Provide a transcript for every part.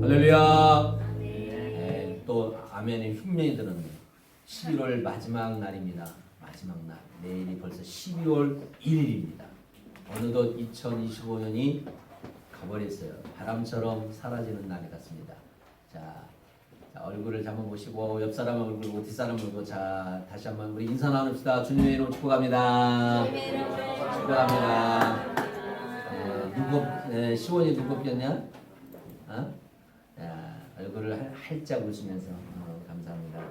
할렐루야. 네, 또 아멘의 흉년이 들었네요. 11월 마지막 날입니다. 마지막 날. 내일이 벌써 12월 1일입니다. 어느덧 2025년이 가버렸어요. 바람처럼 사라지는 날이 같습니다. 자, 얼굴을 한번 보시고 옆 사람 얼굴 보고 뒷사람 보고 자 다시 한번 우리 인사 나눕시다. 주님의 이름 축복합니다. 축복합니다. 시원이 누구 폈냐? 얼굴을 활짝 웃으면서 감사합니다.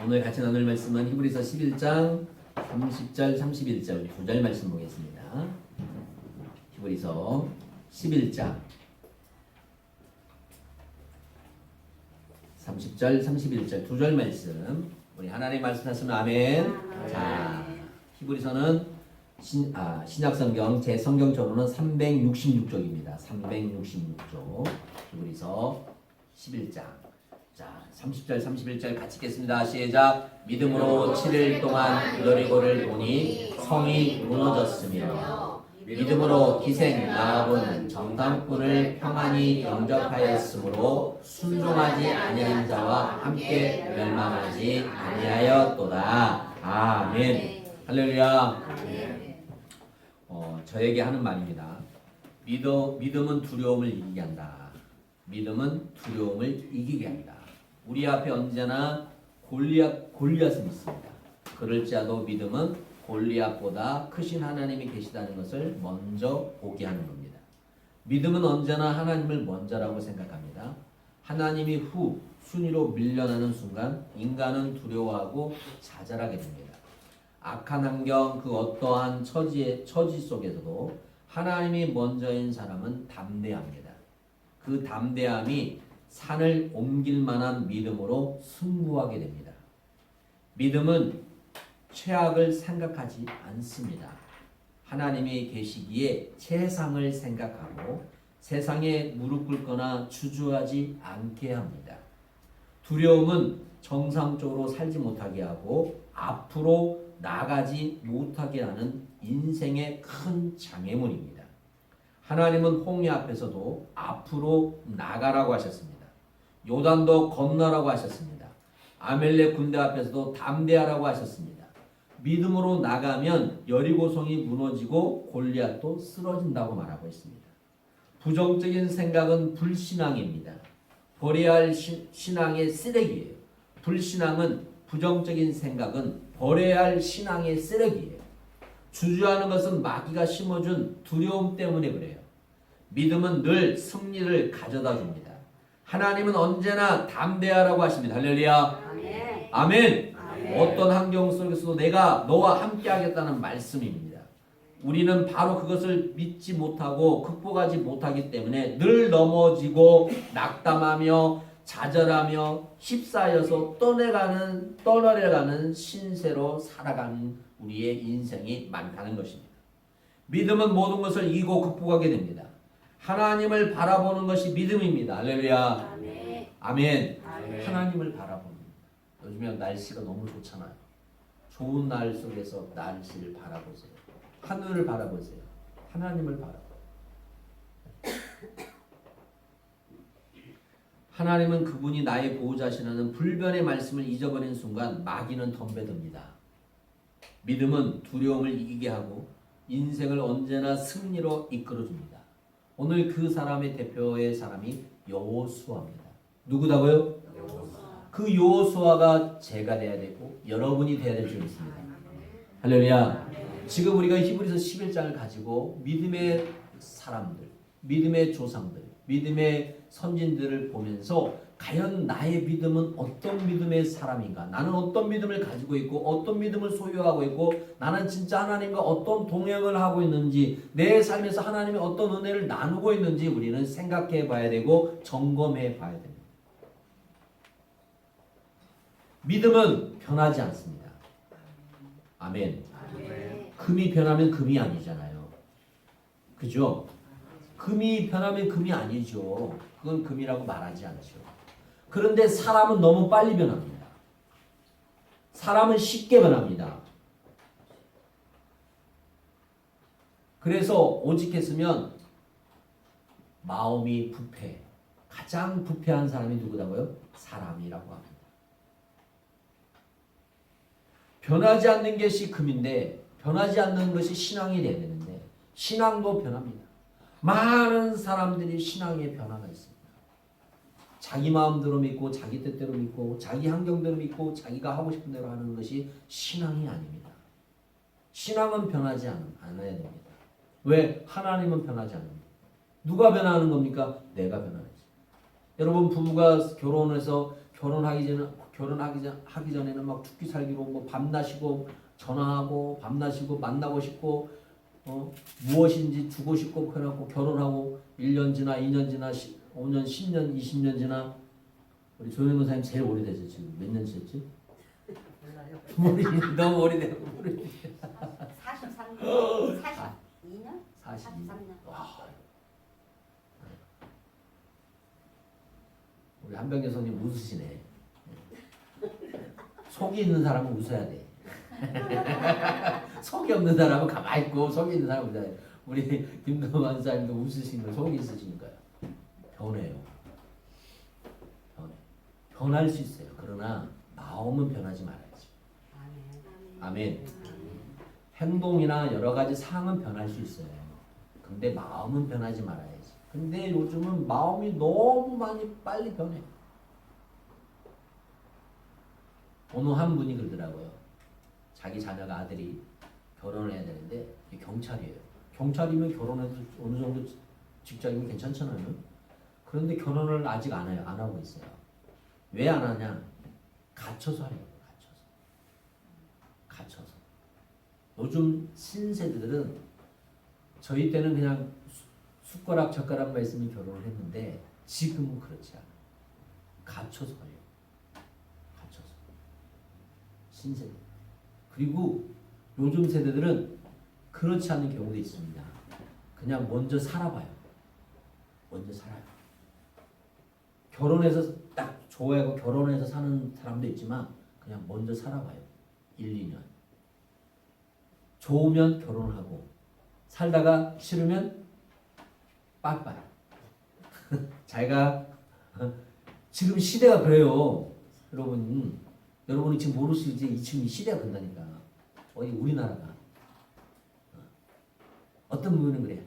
오늘 같이 나눌 말씀은 히브리서 11장 30절 31절 우리 2절 말씀 보겠습니다. 히브리서 11장 30절 31절 2절 말씀 우리 하나님 말씀하시면 아멘. 자, 히브리서는 신약성경 제 성경적으로는 366쪽입니다. 366쪽 히브리서 11장 자 30절 31절 같이 읽겠습니다. 시작. 믿음으로 7일 동안 여리고를 보니 성이 무너졌으며 믿음으로 기생 라합은 정탐꾼을 평안히 영접하였으므로 순종하지 아니한 자와 함께 멸망하지 아니하였도다. 아멘. 할렐루야. 저에게 하는 말입니다. 믿음은 두려움을 이기게 한다. 믿음은 두려움을 이기게 한다. 우리 앞에 언제나 골리앗은 있습니다. 그럴지라도 믿음은 골리앗보다 크신 하나님이 계시다는 것을 먼저 보게 하는 겁니다. 믿음은 언제나 하나님을 먼저라고 생각합니다. 하나님이 후 순위로 밀려나는 순간 인간은 두려워하고 좌절하게 됩니다. 악한 환경 그 어떠한 처지 속에서도 하나님이 먼저인 사람은 담대합니다. 그 담대함이 산을 옮길 만한 믿음으로 승부하게 됩니다. 믿음은 최악을 생각하지 않습니다. 하나님이 계시기에 세상을 생각하고 세상에 무릎 꿇거나 주저하지 않게 합니다. 두려움은 정상적으로 살지 못하게 하고 앞으로 나가지 못하게 하는 인생의 큰 장애물입니다. 하나님은 홍해 앞에서도 앞으로 나가라고 하셨습니다. 요단도 건너라고 하셨습니다. 아멜렉 군대 앞에서도 담대하라고 하셨습니다. 믿음으로 나가면 여리고성이 무너지고 골리앗도 쓰러진다고 말하고 있습니다. 부정적인 생각은 불신앙입니다. 버려야 할 신앙의 쓰레기예요. 불신앙은 부정적인 생각은 버려야 할 신앙의 쓰레기예요. 주저하는 것은 마귀가 심어준 두려움 때문에 그래요. 믿음은 늘 승리를 가져다 줍니다. 하나님은 언제나 담대하라고 하십니다. 할렐루야. 아멘. 아멘. 아멘. 어떤 환경 속에서도 내가 너와 함께 하겠다는 말씀입니다. 우리는 바로 그것을 믿지 못하고 극복하지 못하기 때문에 늘 넘어지고 낙담하며 좌절하며 휩싸여서 떠내려가는 신세로 살아가는 우리의 인생이 많다는 것입니다. 믿음은 모든 것을 이기고 극복하게 됩니다. 하나님을 바라보는 것이 믿음입니다. 할렐루야. 아멘. 아멘. 아멘. 하나님을 바라보는. 요즘에 날씨가 너무 좋잖아요. 좋은 날 속에서 날씨를 바라보세요. 하늘을 바라보세요. 하나님을 바라보세요. 하나님은 그분이 나의 보호자시라는 불변의 말씀을 잊어버린 순간 마귀는 덤벼듭니다. 믿음은 두려움을 이기게 하고 인생을 언제나 승리로 이끌어줍니다. 오늘 그 사람의 대표의 사람이 여호수아입니다. 누구다고요? 그 여호수아가 제가 돼야 되고 여러분이 돼야 될 줄 믿습니다. 할렐루야. 지금 우리가 히브리서 11장을 가지고 믿음의 사람들, 믿음의 조상들, 믿음의 선진들을 보면서 과연 나의 믿음은 어떤 믿음의 사람인가? 나는 어떤 믿음을 가지고 있고 어떤 믿음을 소유하고 있고 나는 진짜 하나님과 어떤 동행을 하고 있는지 내 삶에서 하나님이 어떤 은혜를 나누고 있는지 우리는 생각해 봐야 되고 점검해 봐야 됩니다. 믿음은 변하지 않습니다. 아멘. 금이 변하면 금이 아니잖아요. 그죠? 금이 변하면 금이 아니죠. 그건 금이라고 말하지 않죠. 그런데 사람은 너무 빨리 변합니다. 사람은 쉽게 변합니다. 그래서 오직했으면 마음이 부패. 가장 부패한 사람이 누구다고요? 사람이라고 합니다. 변하지 않는 것이 금인데 변하지 않는 것이 신앙이 돼야 되는데 신앙도 변합니다. 많은 사람들이 신앙에 변화가 있습니다. 자기 마음대로 믿고 자기 뜻대로 믿고 자기 환경대로 믿고 자기가 하고 싶은 대로 하는 것이 신앙이 아닙니다. 신앙은 변하지 않아야 됩니다. 왜? 하나님은 변하지 않습니다. 누가 변하는 겁니까? 내가 변하지. 여러분 부부가 결혼해서 결혼하기 전에는 막 죽기 살기로 뭐 밤낮이고 전화하고 밤낮이고 만나고 싶고 무엇인지 주고 싶고 그래갖고 결혼하고 1년 지나 2년 지나 5년 10년 20년 지나 우리 조현근 목사님 제일 오래되죠. 지금 몇 년 지났지? 몰라요. 너무 오래되고 모르겠어요. 43년? 42년? 42년. 와. 우리 한병재 선생님 웃으시네. 속이 있는 사람은 웃어야 돼. 속이 없는 사람은 가만히 있고 속이 있는 사람은 웃어야 돼. 우리 김동완 사님도 웃으시는 거 속이 있으시니까요. 변해요. 변할 수 있어요. 그러나 마음은 변하지 말아야지. 아멘. 행동이나 여러 가지 상황은 변할 수 있어요. 근데 마음은 변하지 말아야지. 근데 요즘은 마음이 너무 많이 빨리 변해. 어느 한 분이 그러더라고요. 자기 자녀가 아들이 결혼을 해야 되는데 경찰이에요. 경찰이면 결혼해도 어느 정도 직장이면 괜찮잖아요. 그런데 결혼을 아직 안 해요. 안 하고 있어요. 왜 안 하냐? 갇혀서 하려고. 갇혀서. 요즘 신세대들은 저희 때는 그냥 숟가락 젓가락만 있으면 결혼을 했는데 지금은 그렇지 않아요. 갇혀서 하려고. 갇혀서. 신세대. 그리고 요즘 세대들은 그렇지 않은 경우도 있습니다. 그냥 먼저 살아봐요. 먼저 살아요. 결혼해서 딱 좋아하고 결혼해서 사는 사람도 있지만 그냥 먼저 살아봐요. 1, 2년. 좋으면 결혼하고 살다가 싫으면 빠빠이. 자기가 지금 시대가 그래요. 여러분이 지금 모르시지 지금 시대가 그런다니까. 어디 우리나라가 어떤 분은 그래.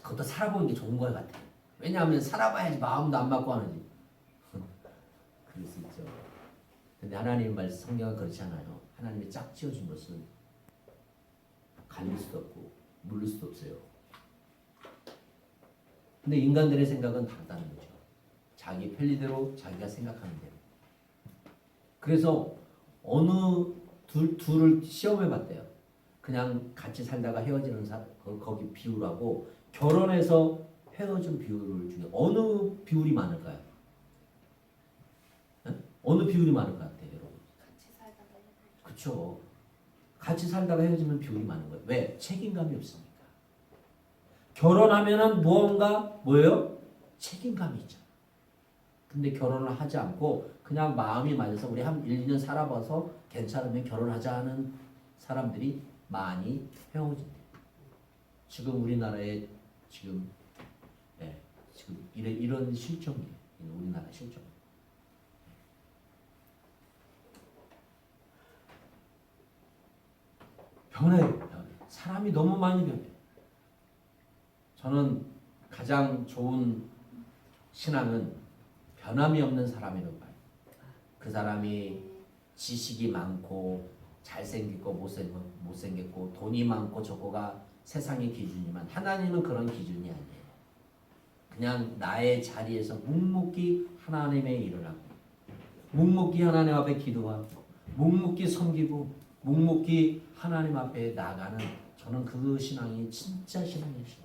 그것도 살아보는 게 좋은 것 같아. 왜냐하면 살아봐야지 마음도 안 맞고 하는지. 그럴 수 있죠. 근데 하나님 말씀 성경은 그렇지 않아요. 하나님이 짝 지어준 것은 갈릴 수도 없고 물릴 수도 없어요. 근데 인간들의 생각은 다르다는 거죠. 자기 편리대로 자기가 생각하는 대로. 그래서 어느 둘을 시험해 봤대요. 그냥 같이 살다가 헤어지는 거기 비율하고 결혼해서 헤어진 비율 중에 어느 비율이 많을까요? 네? 어느 비율이 많을 것 같아요, 여러분? 같이 살다가 그렇죠. 같이 살다가 헤어지면 비율이 많은 거예요. 왜? 책임감이 없으니까. 결혼하면은 뭐예요? 책임감이 있잖아. 근데 결혼을 하지 않고 그냥 마음이 맞아서 우리 한 1, 2년 살아봐서 괜찮으면 결혼하자 하는 사람들이 많이 헤어진대요. 지금 우리나라에 지금 이런 실정이에요. 우리나라 실정. 변해요. 사람이 너무 많이 변해요. 저는 가장 좋은 신앙은 변함이 없는 사람이라고 봐요. 그 사람이 지식이 많고 잘생겼고 못생겼고 돈이 많고 적고가 세상의 기준이지만 하나님은 그런 기준이 아니에요. 그냥 나의 자리에서 묵묵히 하나님의 일을 하고 묵묵히 하나님 앞에 기도하고 묵묵히 섬기고 묵묵히 하나님 앞에 나가는 저는 그 신앙이 진짜 신앙이시죠.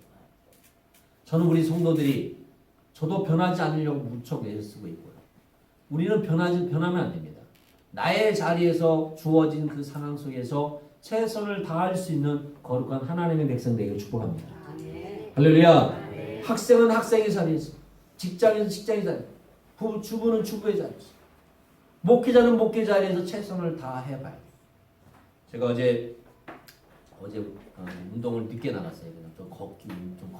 저는 우리 성도들이 저도 변하지 않으려고 무척 애쓰고 있고요. 우리는 변하면 안 됩니다. 나의 자리에서 주어진 그 상황 속에서 최선을 다할 수 있는 거룩한 하나님의 백성 되기를 축복합니다. 할렐루야. 학생은 학생의 자리에서, 직장인은 직장의 자리에서, 주부는 주부의 자리에서, 목회자는 목회 자리에서 최선을 다해봐야 돼요. 제가 어제 어제 운동을 늦게 나갔어요. 그냥 좀 걷기 좀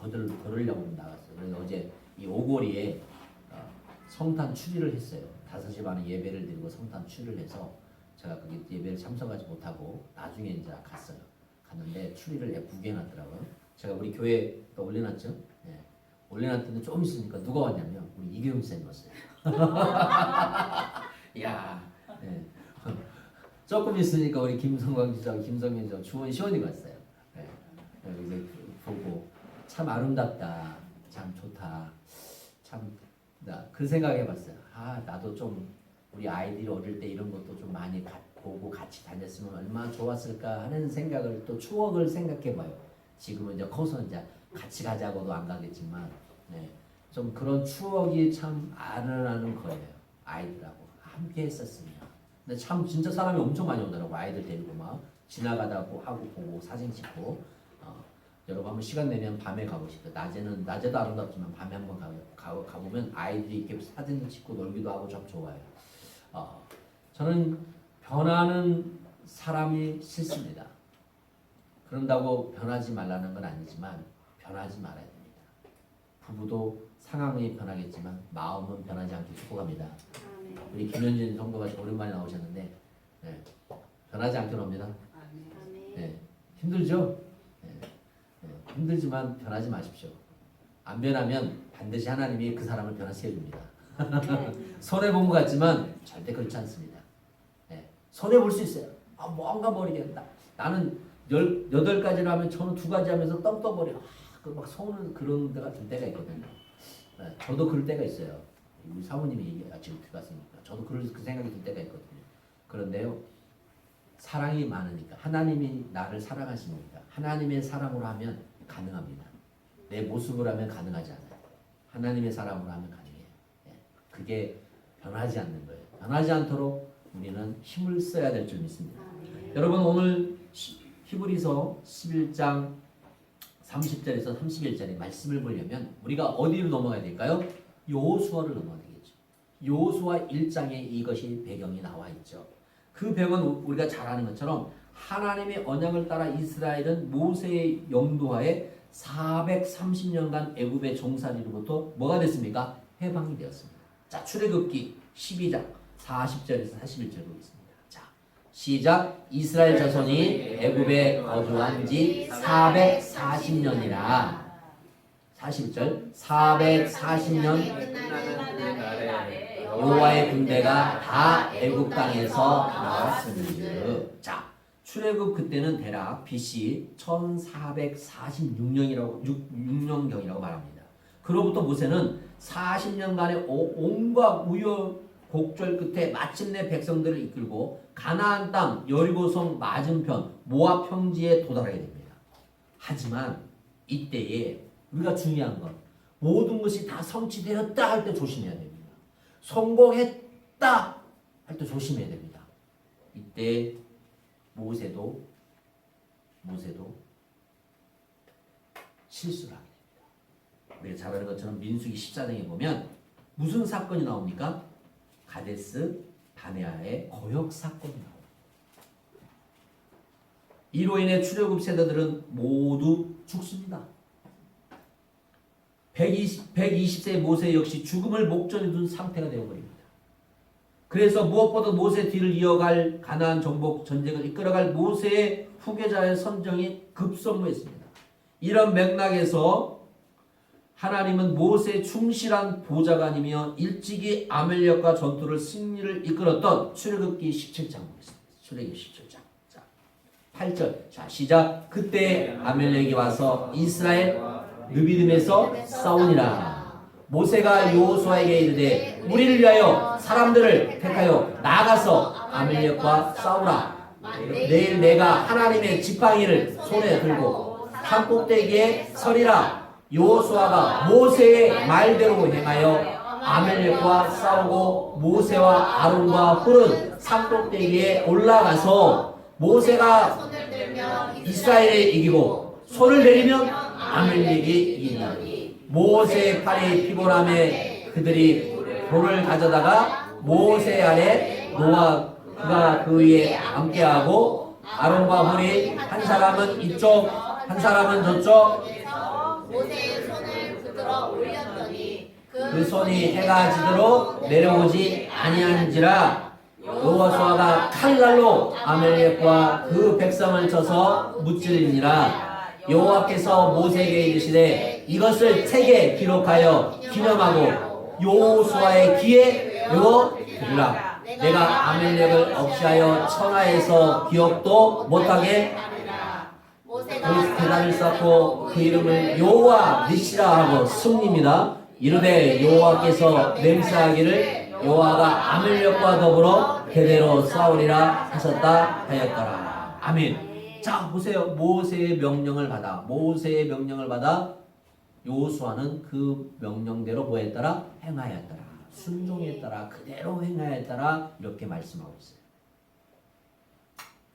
걸으려고 나갔어요. 그래서 어제 이 오거리에 성탄 추리를 했어요. 5시 반에 예배를 드리고 성탄 추리를 해서 제가 거기 예배를 참석하지 못하고 나중에 이제 갔어요. 갔는데 추리를 구경해놨더라고요. 제가 우리 교회에 올려놨죠. 네. 올려놨더니 좀 있으니까 누가 왔냐면 우리 이규영 쌤이 왔어요. 야, 네. 조금 있으니까 우리 김성광 지사, 김성민 지사, 주원 시원이가 왔어요. 네. 이제 보고 참 아름답다, 참 좋다, 참 나 그 생각해봤어요. 아 나도 좀 우리 아이들이 어릴 때 이런 것도 좀 많이 보고 같이 다녔으면 얼마나 좋았을까 하는 생각을 또 추억을 생각해봐요. 지금은 이제 커서 이제 같이 가자고도 안 가겠지만, 네. 좀 그런 추억이 참 아련하는 거예요. 아이들하고 함께 했었으면. 근데 참 진짜 사람이 엄청 많이 오더라고. 아이들 데리고 막 지나가다고 하고 보고 사진 찍고. 여러분 한번 시간 내면 밤에 가고 싶어요. 낮에도 아름답지만 밤에 한번 가보면 아이들이 이렇게 사진 찍고 놀기도 하고 참 좋아요. 저는 변하는 사람이 싫습니다. 그런다고 변하지 말라는 건 아니지만 변하지 말아야 됩니다. 부부도 상황이 변하겠지만 마음은 변하지 않게 축복합니다. 우리 김현진 성도가 오랜만에 나오셨는데 네, 변하지 않게 옵니다. 네, 힘들죠? 힘들지만 변하지 마십시오. 안 변하면 반드시 하나님이 그 사람을 변화시켜 줍니다. 손해본 것 같지만 절대 그렇지 않습니다. 네. 손해볼 수 있어요. 뭔가 모르겠다. 나는 8가지를 하면 저는 2가지 하면서 떵 떠버려. 막 손은 그런 데가 들 때가 있거든요. 네. 저도 그럴 때가 있어요. 우리 사모님이 지금 들어갔으니까 저도 그 생각이 들 때가 있거든요. 그런데요. 사랑이 많으니까 하나님이 나를 사랑하시니까 하나님의 사랑으로 하면 가능합니다. 내 모습으로 하면 가능하지 않아요. 하나님의 사랑으로 하면 가능해요. 그게 변하지 않는 거예요. 변하지 않도록 우리는 힘을 써야 될 줄 믿습니다. 여러분 오늘 히브리서 11장 30절에서 31절의 말씀을 보려면 우리가 어디로 넘어가야 될까요? 여호수아를 넘어가야 되겠죠. 여호수아 1장에 이것이 배경이 나와 있죠. 그 배경은 우리가 잘 아는 것처럼 하나님의 언약을 따라 이스라엘은 모세의 영도하에 430년간 애굽의 종살이로부터 뭐가 됐습니까? 해방이 되었습니다. 자, 출애굽기 12장 40절에서 41절 보겠습니다. 자, 시작. 이스라엘 자손이 애굽에 거주한 지 440년이라 40절 440년 여호와의 군대가 다 애굽 땅에서 나왔으니. 자, 출애굽 그때는 대략 BC 1446년경이라고 말합니다. 그로부터 모세는 40년간의 온갖 우여곡절 끝에 마침내 백성들을 이끌고 가나안 땅 여리고성 맞은편 모압 평지에 도달하게 됩니다. 하지만 이때에 우리가 중요한 건 모든 것이 다 성취되었다 할 때 조심해야 됩니다. 성공했다 할 때 조심해야 됩니다. 이때 모세도 실수를 하게 됩니다. 우리가 잘 아는 것처럼 민수기 14장에 보면 무슨 사건이 나옵니까? 가데스 바네아의 거역 사건이 나옵니다. 이로 인해 출애굽 세대들은 모두 죽습니다. 120세 모세 역시 죽음을 목전에 둔 상태가 되어버립니다. 그래서 무엇보다 모세 뒤를 이어갈 가나안 정복 전쟁을 이끌어갈 모세의 후계자의 선정이 급선무했습니다. 이런 맥락에서 하나님은 모세의 충실한 보좌관이며 일찍이 아멜렉과 전투를 승리를 이끌었던 출애굽기 17장 보겠습니다. 출애굽기 17장. 자, 8절. 자, 시작. 그때 아멜렉이 와서 이스라엘 느비딤에서 싸우니라. 모세가 여호수아에게 이르되 우리를 위하여 사람들을 택하여 나가서 아멜렉과 싸우라. 내일 내가 하나님의 지팡이를 손에 들고 산 꼭대기에 서리라. 여호수아가 모세의 말대로 행하여 아멜렉과 싸우고 모세와 아론과 훌은 산 꼭대기에 올라가서 모세가 이스라엘을 이기고 손을 내리면 아멜렉이 이기니. 모세의 팔이 피곤함에 그들이 돌을 가져다가 모세 아래 놓아 그가 그 위에 앉게 하고 아론과 홀이 한 사람은 이쪽 한 사람은 저쪽 모세의 손을 붙들어 올렸더니 그 손이 해가 지도록 내려오지 아니한지라 여호수아가 칼날로 아멜렉과 그 백성을 쳐서 무찌르니라. 여호와께서 모세에게 이르시되 이것을 책에 기록하여 기념하고 여호수아의 귀에 외워두라. 내가 아멜렉을 없이하여 천하에서 기억도 못하게 그 대단을 쌓고 그 이름을 여호와 니시라 하고 승리입니다. 이르되 여호와께서 맹세하기를 여호와가 아멜렉과 더불어 대대로 싸우리라 하셨다 하였더라. 아멘. 자 보세요. 모세의 명령을 받아 여호수아는 그 명령대로 뭐에 따라 행하였더라. 순종에 따라 그대로 행하였더라. 이렇게 말씀하고 있어요.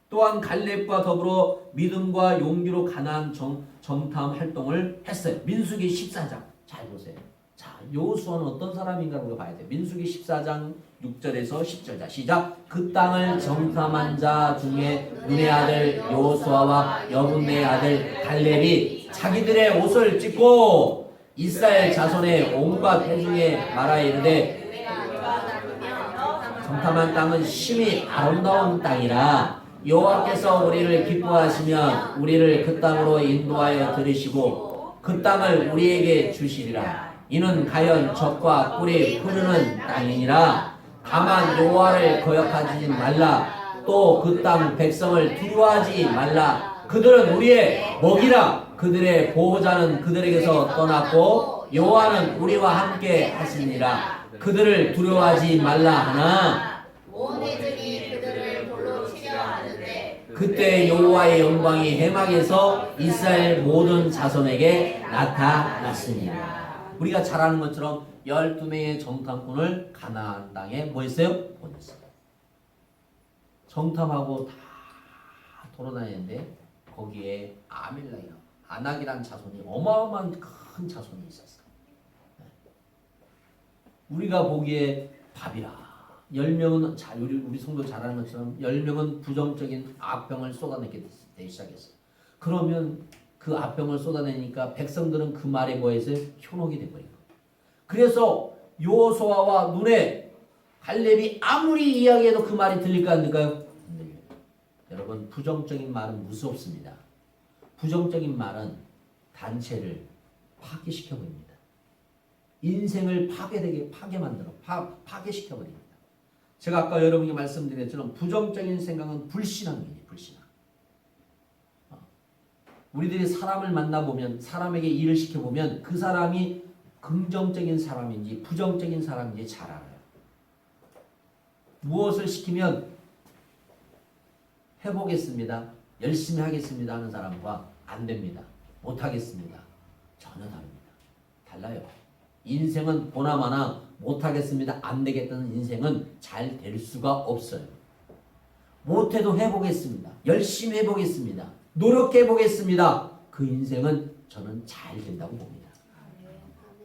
또한 갈렙과 더불어 믿음과 용기로 가나안 정탐 활동을 했어요. 민수기 14장 잘 보세요. 자, 여호수아는 어떤 사람인가 우리가 봐야 돼요. 민수기 14장 6절에서 10절. 자, 시작. 그 땅을 정탐한 자 중에 눈의 아들 여호수아와 여분의 아들 갈렙이 자기들의 옷을 찢고 이스라엘 자손의 온갖 회중에 말하여 이르되 정탐한 땅은 심히 아름다운 땅이라 여호와께서 우리를 기뻐하시면 우리를 그 땅으로 인도하여 들으시고 그 땅을 우리에게 주시리라. 이는 가연 젖과 꿀이 흐르는 땅이니라. 다만 여호와를 거역하지 말라. 또 그 땅 백성을 두려워하지 말라. 그들은 우리의 먹이라. 그들의 보호자는 그들에게서 떠났고 여호와는 우리와 함께 하시니라. 그들을 두려워하지 말라 하나 온 애들이 그들을 돌로 치려 하는데 그때 여호와의 영광이 해막에서 이스라엘 모든 자손에게 나타났습니다. 우리가 잘 아는 것처럼 12명의 정탐꾼을 가나안 땅에 뭐 했어요? 보냈어요. 정탐하고 다 돌아다녔는데 거기에 아밀렉이라고 아낙이라는 자손이 어마어마한 큰 자손이 있었어요. 우리가 보기에 밥이라 10명은 우리 성도 잘 아는 것처럼 10명은 부정적인 악병을 쏟아내기 시작했어요. 그러면 그 악병을 쏟아내니까 백성들은 그 말에 뭐해서 현혹이 돼버린 거예요. 그래서 여호수아와 눈에 갈렙이 아무리 이야기해도 그 말이 들릴까 안 들릴까요? 안 들려요. 여러분 부정적인 말은 무섭습니다. 부정적인 말은 단체를 파괴시켜버립니다. 인생을 파괴 만들어 파괴시켜버립니다. 제가 아까 여러분께 말씀드렸지만 부정적인 생각은 불신앙이에요. 불신앙. 우리들이 사람을 만나보면 사람에게 일을 시켜보면 그 사람이 긍정적인 사람인지 부정적인 사람인지 잘 알아요. 무엇을 시키면 해보겠습니다. 열심히 하겠습니다 하는 사람과 안 됩니다. 못하겠습니다. 전혀 다릅니다. 달라요. 인생은 보나마나 못하겠습니다. 안 되겠다는 인생은 잘 될 수가 없어요. 못해도 해보겠습니다. 열심히 해보겠습니다. 노력해보겠습니다. 그 인생은 저는 잘 된다고 봅니다.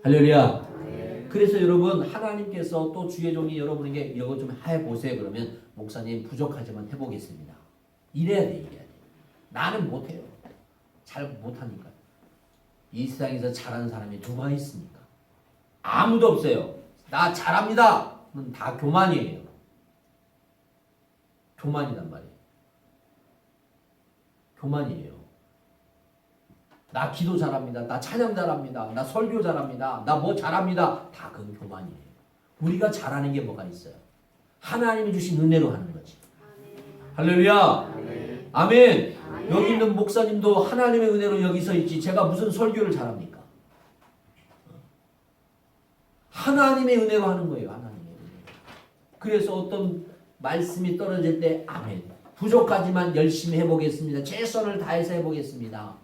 할렐루야. 그래서 여러분 하나님께서 또 주의 종이 여러분에게 이거 좀 해보세요. 그러면 목사님 부족하지만 해보겠습니다. 이래야 돼. 나는 못해요. 잘 못하니까. 이 세상에서 잘하는 사람이 누가 있습니까? 아무도 없어요. 나 잘합니다. 그건 다 교만이에요. 교만이란 말이에요. 교만이에요. 나 기도 잘합니다. 나 찬양 잘합니다. 나 설교 잘합니다. 나 뭐 잘합니다. 다 그건 교만이에요. 우리가 잘하는 게 뭐가 있어요? 하나님이 주신 은혜로 하는 거지. 할렐루야. 아멘. 여기 있는 목사님도 하나님의 은혜로 여기 서 있지. 제가 무슨 설교를 잘합니까? 하나님의 은혜로 하는 거예요. 하나님의 은혜로. 그래서 어떤 말씀이 떨어질 때 아멘. 부족하지만 열심히 해보겠습니다. 최선을 다해서 해보겠습니다.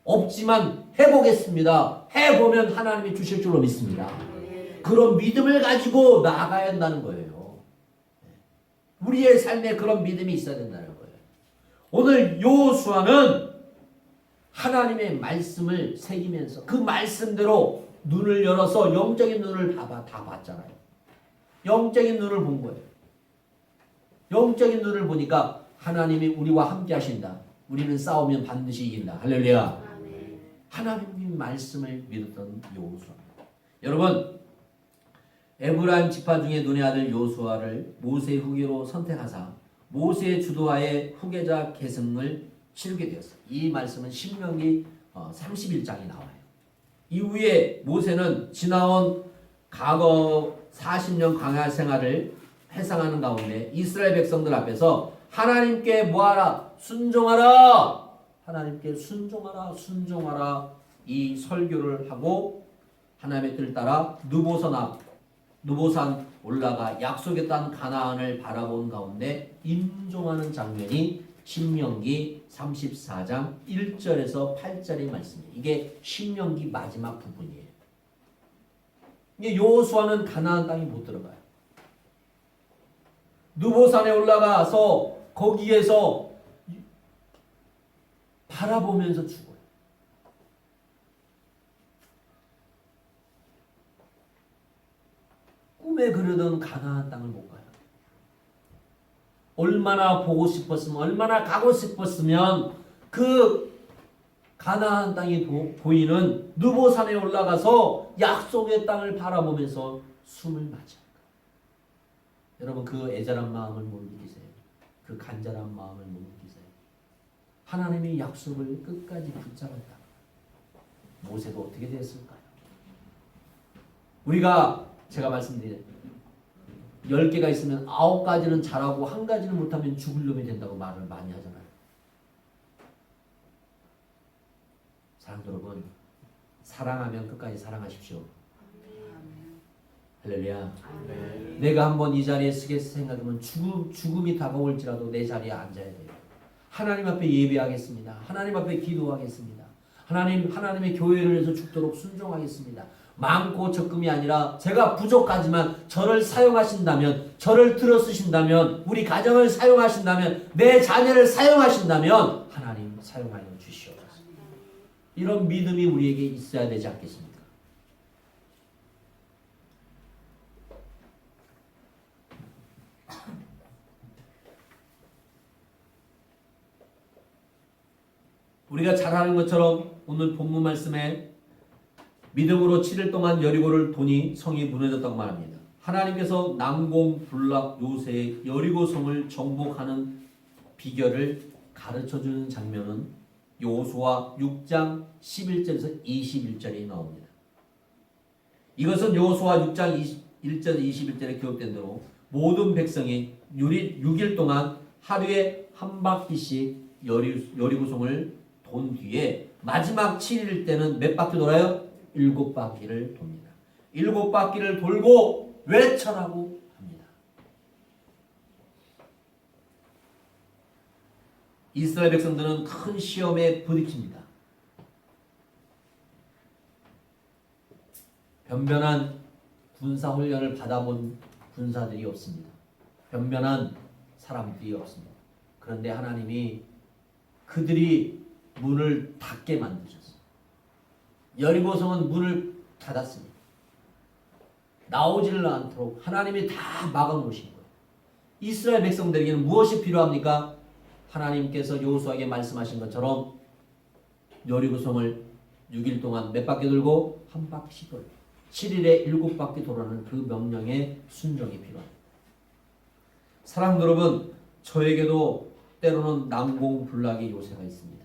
없지만 해보겠습니다. 해보면 하나님이 주실 줄로 믿습니다. 그런 믿음을 가지고 나아가야 한다는 거예요. 우리의 삶에 그런 믿음이 있어야 된다는 거예요. 오늘 여호수아는 하나님의 말씀을 새기면서 그 말씀대로 눈을 열어서 영적인 눈을 다 봤잖아요. 영적인 눈을 본 거예요. 영적인 눈을 보니까 하나님이 우리와 함께 하신다. 우리는 싸우면 반드시 이긴다. 할렐루야. 하나님의 말씀을 믿었던 여호수아입니다. 여러분, 에브라임 지파 중에 눈의 아들 여호수아를 모세의 후계로 선택하사 모세의 주도하에 후계자 계승을 치르게 되었어요. 이 말씀은 신명기 31장에 나와요. 이후에 모세는 지나온 과거 40년 광야 생활을 회상하는 가운데 이스라엘 백성들 앞에서 하나님께 뭐하라? 순종하라! 하나님께 순종하라, 순종하라 이 설교를 하고 하나님의 뜻을 따라 느보산 올라가 약속의 땅 가나안을 바라본 가운데 임종하는 장면이 신명기 34장 1절에서 8절의 말씀이에요. 이게 신명기 마지막 부분이에요. 이게 여호수아는 가나안 땅에 못 들어가요. 느보산에 올라가서 거기에서 바라보면서 죽어요. 꿈에 그려던 가나안 땅을 못 가요. 얼마나 보고 싶었으면, 얼마나 가고 싶었으면 그 가나안 땅이 보이는 느보산에 올라가서 약속의 땅을 바라보면서 숨을 마셔요. 여러분, 그 애절한 마음을 못 느끼세요? 그 간절한 마음을 못 느끼세요? 하나님의 약속을 끝까지 붙잡았다. 모세가 어떻게 됐을까요? 우리가 제가 말씀드린 10개가 있으면 9가지는 잘하고 1가지는 못하면 죽을 놈이 된다고 말을 많이 하잖아요. 사랑하는 여러분, 사랑하면 끝까지 사랑하십시오. 할렐루야. 내가 한번 이 자리에 서겠어 생각하면 죽음이 다가올지라도 내 자리에 앉아야 돼요. 하나님 앞에 예배하겠습니다. 하나님 앞에 기도하겠습니다. 하나님의 교회를 위해서 죽도록 순종하겠습니다. 많고 적금이 아니라 제가 부족하지만 저를 사용하신다면, 저를 들어 쓰신다면, 우리 가정을 사용하신다면, 내 자녀를 사용하신다면 하나님 사용하여 주시옵소서. 이런 믿음이 우리에게 있어야 되지 않겠습니까? 우리가 잘 아는 것처럼 오늘 본문 말씀에 믿음으로 7일 동안 여리고를 도니 성이 무너졌다고 말합니다. 하나님께서 난공불락 요새의 여리고성을 정복하는 비결을 가르쳐주는 장면은 여호수아 6장 11절에서 21절이 나옵니다. 이것은 여호수아 6장 1절 21절에 기록된 대로 모든 백성이 6일 동안 하루에 한 바퀴씩 여리고성을 돈 뒤에 마지막 7일 때는 몇 바퀴 돌아요? 7바퀴를 돕니다. 7바퀴를 돌고 외쳐라고 합니다. 이스라엘 백성들은 큰 시험에 부딪힙니다. 변변한 군사훈련을 받아본 군사들이 없습니다. 변변한 사람들이 없습니다. 그런데 하나님이 그들이 문을 닫게 만드셨어요. 여리고성은 문을 닫았습니다. 나오지를 않도록 하나님이 다 막아놓으신 거예요. 이스라엘 백성들에게는 무엇이 필요합니까? 하나님께서 여호수아에게 말씀하신 것처럼 여리고성을 6일 동안 몇 바퀴 돌고 한 바퀴씩 돌고 7일에 7바퀴 돌아는 그 명령에 순종이 필요합니다. 사랑하는 여러분, 저에게도 때로는 난공불락의 요새가 있습니다.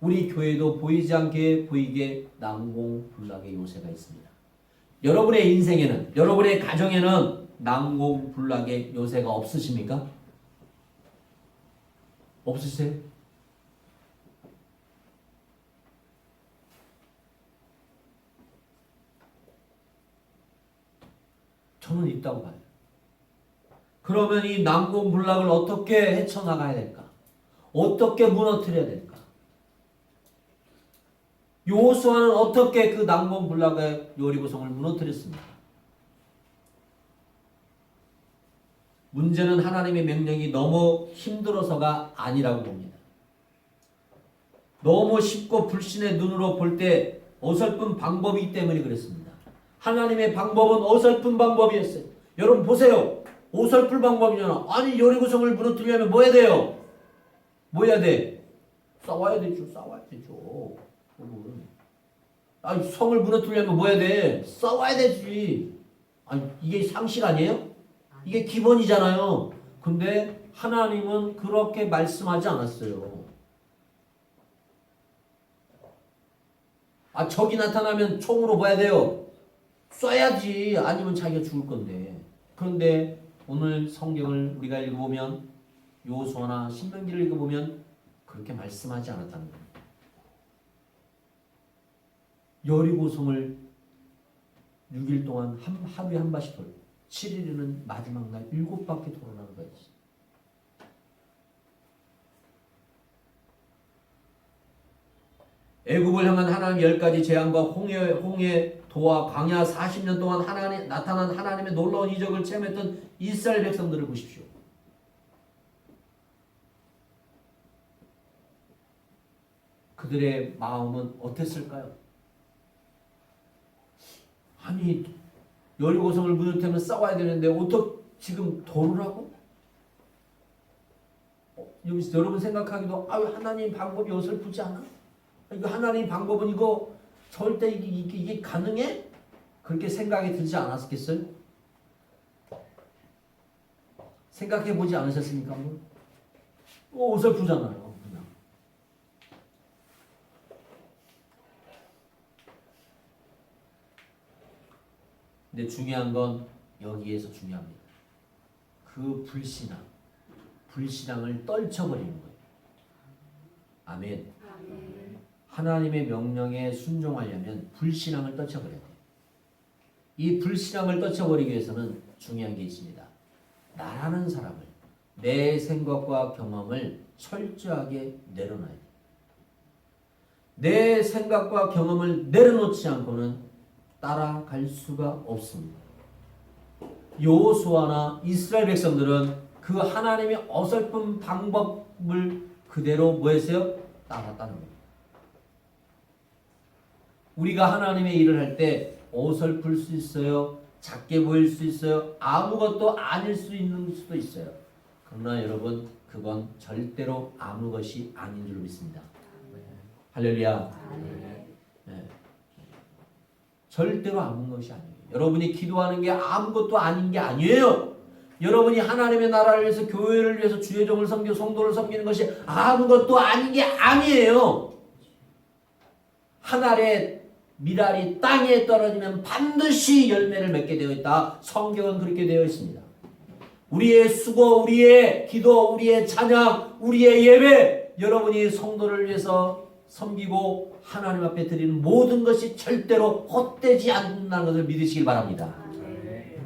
우리 교회도 보이지 않게 보이게 난공불락의 요새가 있습니다. 여러분의 인생에는, 여러분의 가정에는 난공불락의 요새가 없으십니까? 없으세요? 저는 있다고 봐요. 그러면 이 난공불락을 어떻게 헤쳐나가야 될까? 어떻게 무너뜨려야 될까? 여호수아는 어떻게 그 난공불락의 여리고성을 무너뜨렸습니까? 문제는 하나님의 명령이 너무 힘들어서가 아니라고 봅니다. 너무 쉽고 불신의 눈으로 볼 때 어설픈 방법이기 때문에 그랬습니다. 하나님의 방법은 어설픈 방법이었어요. 여러분 보세요. 오설풀 방법이잖아. 아니 여리고성을 무너뜨리려면 뭐 해야 돼요? 뭐 해야 돼? 싸워야 되죠. 싸워야 되죠. 아니 성을 무너뜨리려면 뭐 해야 돼? 싸워야 되지. 아니 이게 상식 아니에요? 이게 기본이잖아요. 근데 하나님은 그렇게 말씀하지 않았어요. 아 적이 나타나면 총으로 뭐 해야 돼요? 쏴야지. 아니면 자기가 죽을 건데. 그런데 오늘 성경을 우리가 읽어보면 여호수아나 신명기를 읽어보면 그렇게 말씀하지 않았다는 거예요. 여리고성을 6일 동안 하루에 한 바씩 돌고 7일에는 마지막 날 7바퀴 돌아가는 거였지. 애굽을 향한 하나님 10가지 재앙과 홍해 도와 광야 40년 동안 나타난 하나님의 놀라운 이적을 체험했던 이스라엘 백성들을 보십시오. 그들의 마음은 어땠을까요? 아니 여리고성을 무너뜨리면 싸워야 되는데 어떻게 지금 도르라고? 여기서 여러분 생각하기도 하나님 방법이 어설프지 않아? 이거 하나님 방법은 이거 절대 이게 가능해? 그렇게 생각이 들지 않았겠어요? 생각해 보지 않으셨습니까? 어설프잖아요. 그냥. 근데 중요한 건 여기에서 중요합니다. 그 불신앙을 떨쳐버리는 거예요. 아멘. 하나님의 명령에 순종하려면 불신앙을 떨쳐버려야 돼요. 이 불신앙을 떨쳐버리기 위해서는 중요한 게 있습니다. 나라는 사람을, 내 생각과 경험을 철저하게 내려놔야 돼요. 내 생각과 경험을 내려놓지 않고는 따라갈 수가 없습니다. 여호수아나 이스라엘 백성들은 그 하나님의 어설픈 방법을 그대로 뭐 했어요? 따랐다는 겁니다. 우리가 하나님의 일을 할 때 어설플 수 있어요. 작게 보일 수 있어요. 아무것도 아닐 수 있는 수도 있어요. 그러나 여러분 그건 절대로 아무 것이 아닌 줄 믿습니다. 할렐루야. 네. 절대로 아무 것이 아니에요. 여러분이 기도하는 게 아무것도 아닌 게 아니에요. 여러분이 하나님의 나라를 위해서 교회를 위해서 주의 종을 섬기고 성도를 섬기는 것이 아무것도 아닌 게 아니에요. 한 알의 밀알이 땅에 떨어지면 반드시 열매를 맺게 되어 있다. 성경은 그렇게 되어 있습니다. 우리의 수고, 우리의 기도, 우리의 찬양, 우리의 예배, 여러분이 성도를 위해서 섬기고 하나님 앞에 드리는 모든 것이 절대로 헛되지 않는다는 것을 믿으시길 바랍니다.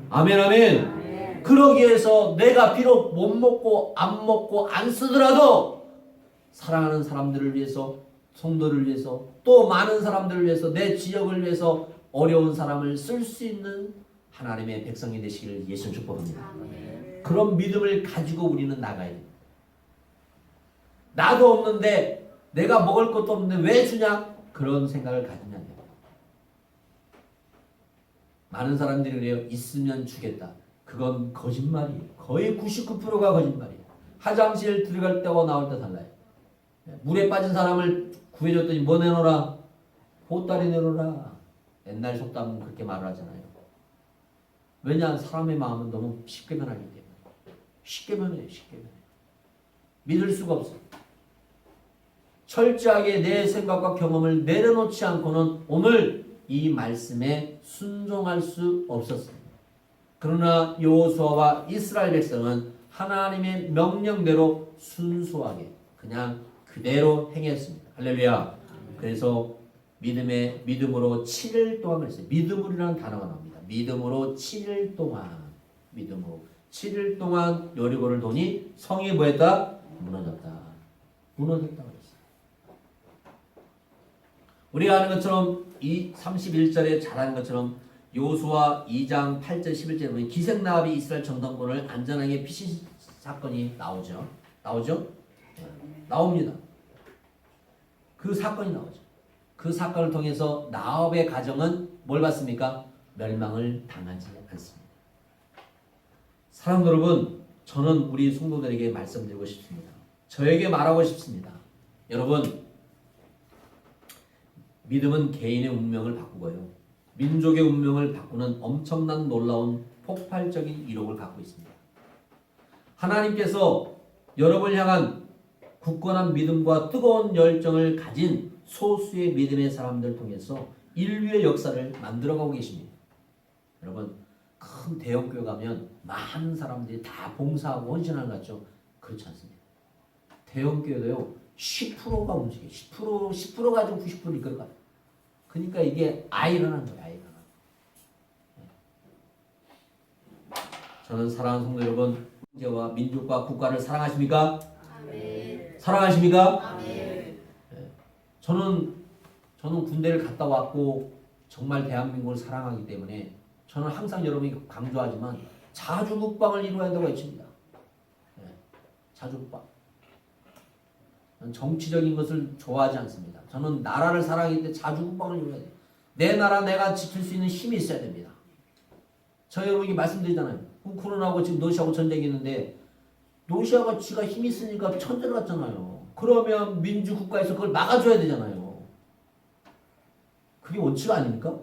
아멘, 아멘. 그러기 위해서 내가 비록 못 먹고 안 쓰더라도 사랑하는 사람들을 위해서, 성도를 위해서, 또 많은 사람들을 위해서, 내 지역을 위해서 어려운 사람을 쓸 수 있는 하나님의 백성이 되시기를 예수 축복합니다. 그런 믿음을 가지고 우리는 나가야 됩니다. 나도 없는데, 내가 먹을 것도 없는데 왜 주냐? 그런 생각을 가지면 안 됩니다. 많은 사람들이 그래요. 있으면 주겠다. 그건 거짓말이에요. 거의 99%가 거짓말이에요. 화장실 들어갈 때와 나올 때 달라요. 물에 빠진 사람을 구해줬더니 뭐 내놓으라? 보따리 내놓으라. 옛날 속담은 그렇게 말을 하잖아요. 왜냐? 사람의 마음은 너무 쉽게 변하기 때문에. 쉽게 변해요. 쉽게 변해요. 믿을 수가 없어요. 철저하게 내 생각과 경험을 내려놓지 않고는 오늘 이 말씀에 순종할 수 없었습니다. 그러나 여호수아와 이스라엘 백성은 하나님의 명령대로 순수하게 그냥 그대로 행했습니다. 할렐루야. 그래서 믿음으로 7일 동안 그랬어요. 믿음으로라는 단어가 나옵니다. 믿음으로 7일 동안, 믿음으로 7일 동안 여리고를 도니 성이 뭐했다? 무너졌다. 무너졌다 그랬어요. 우리가 아는 것처럼 이 31절에 잘 아는 것처럼 여호수아 2장 8절 11절에 보면 기생나합이 이스라엘 정탐꾼을 안전하게 피신 사건이 나오죠. 나오죠? 나옵니다. 그 사건이 나오죠. 그 사건을 통해서 나합의 가정은 뭘 받습니까? 멸망을 당하지 않습니다. 사랑하는 여러분, 저는 우리 성도들에게 말씀드리고 싶습니다. 저에게 말하고 싶습니다. 여러분, 믿음은 개인의 운명을 바꾸고요, 민족의 운명을 바꾸는 엄청난 놀라운 폭발적인 이력을 갖고 있습니다. 하나님께서 여러분을 향한 굳건한 믿음과 뜨거운 열정을 가진 소수의 믿음의 사람들을 통해서 인류의 역사를 만들어가고 계십니다. 여러분, 큰 대형교회 가면 많은 사람들이 다 봉사하고 헌신하는 것 같죠? 그렇지 않습니다. 대형교회도요, 10%가 움직여요. 10% 가지고 90% 이끌 거예요. 그러니까 이게 아이러니한 거예요. 아이러니한. 저는 사랑하는 성도 여러분, 형제와 민족과 국가를 사랑하십니까? 아멘. 사랑하십니까? 아멘. 저는 군대를 갔다 왔고 정말 대한민국을 사랑하기 때문에 저는 항상 여러분이 강조하지만 자주 국방을 이루어야 한다고 외칩니다. 자주 국방. 저는 정치적인 것을 좋아하지 않습니다. 저는 나라를 사랑하기 때문에 자주 국방을 이루어야 돼요. 내 나라 내가 지킬 수 있는 힘이 있어야 됩니다. 저 여러분이 말씀드리잖아요. 우크라이나하고 지금 러시아하고 전쟁이 있는데 러시아가 지가 힘이 있으니까 천재를 갖잖아요. 그러면 민주국가에서 그걸 막아줘야 되잖아요. 그게 원칙 아닙니까?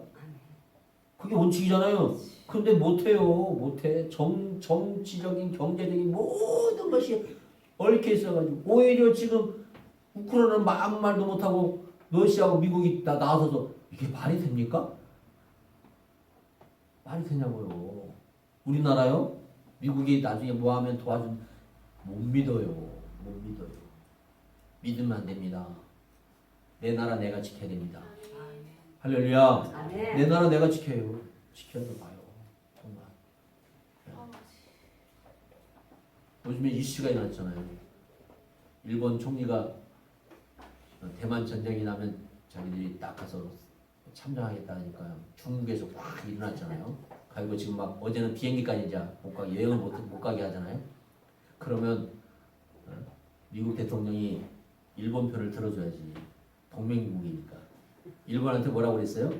그게 원칙이잖아요. 그런데 못해요. 못해. 정치적인 경제적인 모든 것이 얽혀 있어가지고 오히려 지금 우크라이나는 아무 말도 못하고 러시아하고 미국이 다 나서서 이게 말이 됩니까? 말이 되냐고요. 우리나라요? 미국이 나중에 뭐 하면 도와준 못 믿어요. 못 믿어요. 믿으면 안 됩니다. 내 나라 내가 지켜야 됩니다. 할렐루야. 내 나라 내가 지켜요. 지켜서 봐요. 정말. 요즘에 이슈가 일어났잖아요. 일본 총리가 대만 전쟁이 나면 자기들이 딱 가서 참전하겠다 하니까 중국에서 확 일어났잖아요. 그리고 지금 막 어제는 비행기까지 이제 못 가게, 여행을 못 가게 하잖아요. 그러면 미국 대통령이 일본 편을 들어줘야지. 동맹국이니까. 일본한테 뭐라고 그랬어요?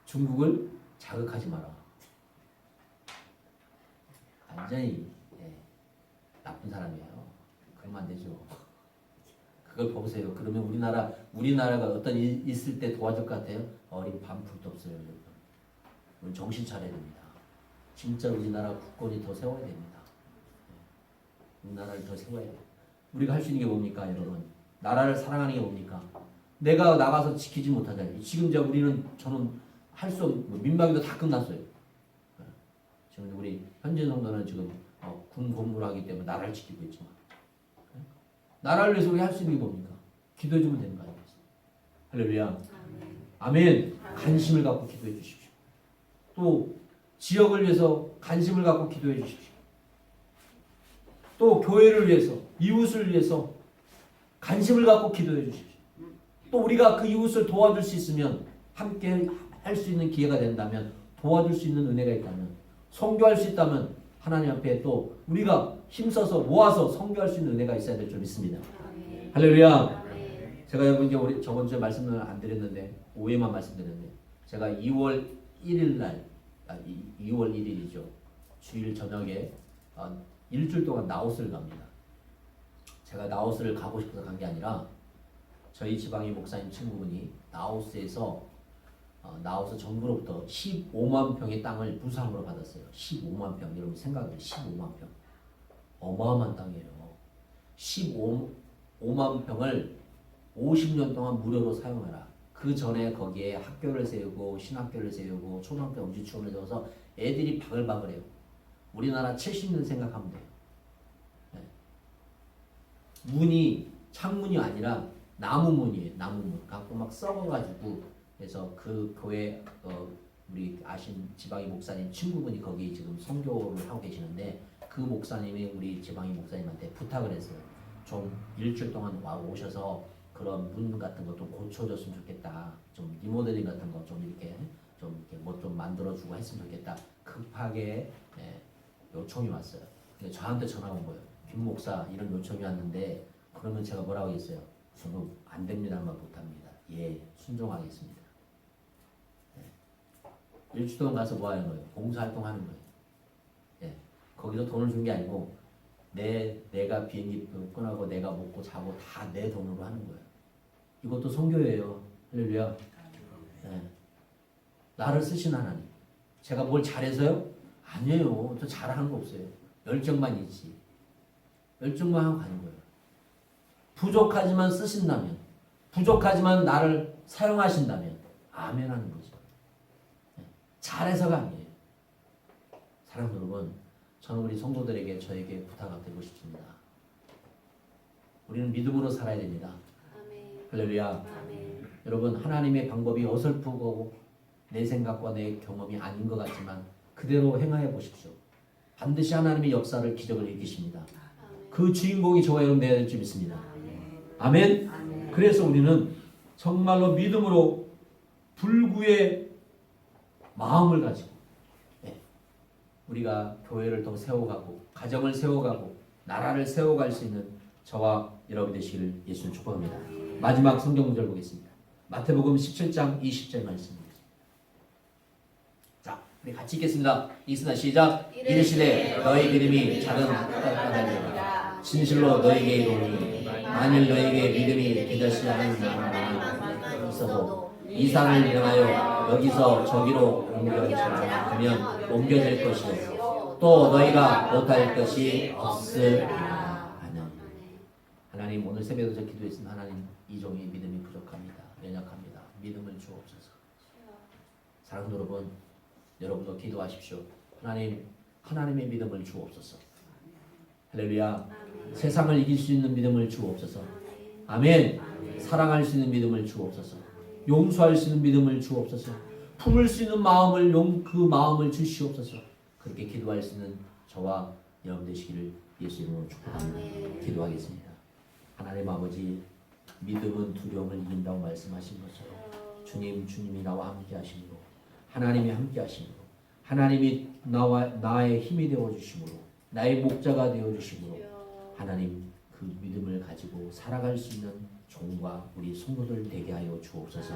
중국을 자극하지 마라. 완전히 나쁜 사람이에요. 그러면 안 되죠. 그걸 보세요. 그러면 우리나라가 어떤 일 있을 때 도와줄 것 같아요? 어린 반푼도 없어요. 여러분 정신 차려야 됩니다. 진짜 우리나라 국권이 더 세워야 됩니다. 우리나라를 더 세워야 돼요. 우리가 할 수 있는 게 뭡니까, 여러분? 나라를 사랑하는 게 뭡니까? 내가 나가서 지키지 못하잖아요. 지금 이제 저는 할 수 없는 민방위도 다 끝났어요. 지금 우리 현재 정도는 지금 군 복무를 하기 때문에 나라를 지키고 있지만 나라를 위해서 우리 할 수 있는 게 뭡니까? 기도해 주면 되는 거 아니겠어요? 할렐루야. 아멘. 관심을 갖고 기도해 주십시오. 또 지역을 위해서 관심을 갖고 기도해 주십시오. 또 교회를 위해서, 이웃을 위해서 관심을 갖고 기도해 주십시오. 또 우리가 그 이웃을 도와줄 수 있으면, 함께 할 수 있는 기회가 된다면, 도와줄 수 있는 은혜가 있다면, 선교할 수 있다면 하나님 앞에 또 우리가 힘써서 모아서 선교할 수 있는 은혜가 있어야 될 줄 믿습니다. 아멘. 할렐루야. 아멘. 제가 여러분께 우리 저번 주에 말씀을 안 드렸는데 오해만 말씀드렸는데, 제가 2월 1일 날 2월 1일이죠. 주일 저녁에 일주일 동안 나우스를 갑니다. 제가 나우스를 가고 싶어서 간 게 아니라 저희 지방의 목사님 친구분이 나우스에서 나우스 정부로부터 15만 평의 땅을 부상으로 받았어요. 15만 평. 여러분 생각해요. 15만 평. 어마어마한 땅이에요. 15만 평을 50년 동안 무료로 사용해라. 그 전에 거기에 학교를 세우고 신학교를 세우고 초등학교 엄지충을 세워서 애들이 바글바글해요. 우리나라 70년 생각하면 돼요. 네. 문이 창문이 아니라 나무문이에요. 나무문. 갖고 막 썩어가지고, 그래서 그 교회 우리 아신 지방의 목사님 친구분이 거기 지금 선교를 하고 계시는데, 그 목사님이 우리 지방의 목사님한테 부탁을 했어요. 좀 일주일 동안 오셔서 그런 문 같은 거 좀 고쳐줬으면 좋겠다. 좀 리모델링 같은 거 좀 이렇게 뭐 좀 만들어주고 했으면 좋겠다. 급하게 요청이 왔어요. 근데 저한테 전화가 온 거예요. 김 목사 이런 요청이 왔는데, 그러면 제가 뭐라고 했어요? 저는 안 됩니다만 못합니다. 예, 순종하겠습니다. 일주일 동안 가서 뭐 하는 거예요? 봉사활동 하는 거예요. 예. 거기서 돈을 준 게 아니고 내가 비행기 끊하고 내가 먹고 자고 다 내 돈으로 하는 거예요. 이것도 선교예요. 할렐루야. 네. 나를 쓰신 하나님. 제가 뭘 잘해서요? 아니에요. 저 잘하는 거 없어요. 열정만 있지. 열정만 하고 가는 거예요. 부족하지만 쓰신다면, 부족하지만 나를 사용하신다면 아멘 하는 거죠. 네. 잘해서가 아니에요. 사랑하는 여러분, 저는 우리 성도들에게 저에게 부탁드리고 싶습니다. 우리는 믿음으로 살아야 됩니다. 할렐루야. 여러분, 하나님의 방법이 어설프고 내 생각과 내 경험이 아닌 것 같지만 그대로 행하여 보십시오. 반드시 하나님의 역사를 기적을 일으키십니다. 그 주인공이 저와 여러분 되어야 될 줄 믿습니다. 아멘. 그래서 우리는 정말로 믿음으로 불구의 마음을 가지고 우리가 교회를 더 세워가고 가정을 세워가고 나라를 세워갈 수 있는 저와 여러분 되시기를 예수님 축복합니다. 마지막 성경 구절 보겠습니다. 마태복음 17장 20절 말씀입니다. 자, 우리 같이 읽겠습니다. 읽습니다. 시작. 이르시되 너희 믿음이 작은 까닭이라 진실로 너희에게 이르노니 만일 너희에게 믿음이 기다시 않은 만한 있어도 이 산을 명하여 여기서 저기로 옮겨지라 하면 옮겨질 것이요 또 너희가 못할 것이 없으리라. 아멘. 하나님, 오늘 새벽에 저 기도했습니다. 하나님, 이 종이 믿음이 부족합니다. 연약합니다. 믿음을 주옵소서. 사랑하는 여러분, 여러분도 기도하십시오. 하나님, 하나님의 믿음을 주옵소서. 할렐루야. 세상을 이길 수 있는 믿음을 주옵소서. 아멘. 사랑할 수 있는 믿음을 주옵소서. 용서할 수 있는 믿음을 주옵소서. 품을 수 있는 마음을 그 마음을 주시옵소서. 그렇게 기도할 수 있는 저와 여러분 되시기를 예수 이름으로 축복합니다. 기도하겠습니다. 하나님 아버지, 믿음은 두려움을 이긴다고 말씀하신 것처럼 주님이 나와 함께 하심으로, 하나님이 함께 하심으로, 하나님이 나의 힘이 되어 주심으로, 나의 목자가 되어 주심으로 하나님 그 믿음을 가지고 살아갈 수 있는 종과 우리 성도들 되게 하여 주옵소서.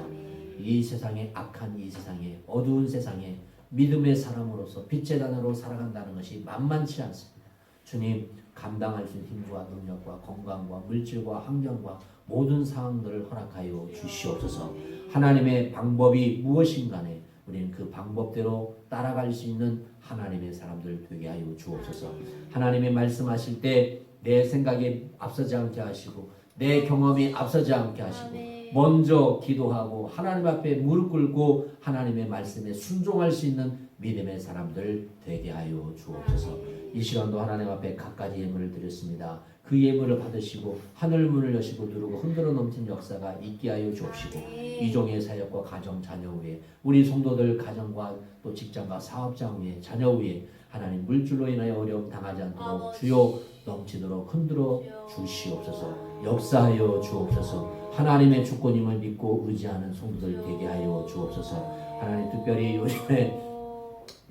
이 세상에, 악한 이 세상에, 어두운 세상에 믿음의 사람으로서 빛의 단어로 살아간다는 것이 만만치 않습니다. 주님, 감당할 수 있는 힘과 능력과 건강과 물질과 환경과 모든 상황들을 허락하여 주시옵소서. 하나님의 방법이 무엇인가에 우리는 그 방법대로 따라갈 수 있는 하나님의 사람들 되게 하여 주옵소서. 하나님의 말씀하실 때 내 생각에 앞서지 않게 하시고 내 경험이 앞서지 않게 하시고 먼저 기도하고 하나님 앞에 무릎 꿇고 하나님의 말씀에 순종할 수 있는 믿음의 사람들 되게 하여 주옵소서. 이 시간도 하나님 앞에 갖가지 예물을 드렸습니다. 그 예물을 받으시고 하늘 문을 여시고 누르고 흔들어 넘친 역사가 있게 하여 주옵시고 이종의 사역과 가정 자녀 위에 우리 성도들 가정과 또 직장과 사업장 위에 자녀 위에 하나님 물질로 인하여 어려움 당하지 않도록 주여 넘치도록 흔들어 주시옵소서. 역사하여 주옵소서. 하나님의 주권임을 믿고 의지하는 성도들 되게 하여 주옵소서. 하나님, 특별히 요즘에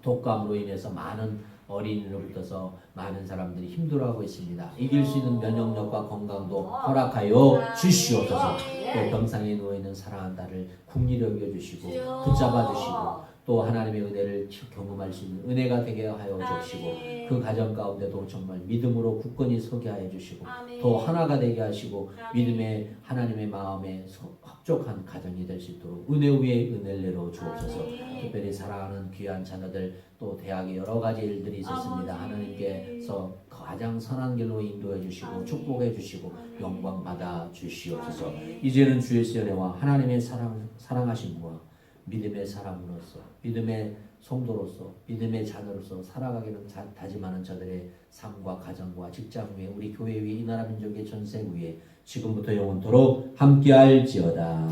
독감으로 인해서 많은 어린이로부터서 많은 사람들이 힘들어하고 있습니다. 이길 수 있는 면역력과 건강도 허락하여 주시옵소서. 또 병상에 누워있는 사랑하는 딸을 긍휼히 여겨주시고 붙잡아 주시고 또 하나님의 은혜를 경험할 수 있는 은혜가 되게 하여 주시고 그 가정 가운데도 정말 믿음으로 굳건히 서게 하여 주시고 또 하나가 되게 하시고 믿음의 하나님의 마음에 합족한 가정이 될 수 있도록 은혜 위에 은혜를 내려 주옵소서. 특별히 사랑하는 귀한 자녀들 또 대학에 여러 가지 일들이 있었습니다. 하나님께서 가장 선한 길로 인도해 주시고 축복해 주시고 영광 받아 주시옵소서. 이제는 주의 은혜와 하나님의 사랑하심과 믿음의 사람으로서 믿음의 성도로서 믿음의 자녀로서 살아가기를 다짐하는 저들의 삶과 가정과 직장 위에 우리 교회 위에 이 나라 민족의 전세 위에 지금부터 영원토록 함께할지어다.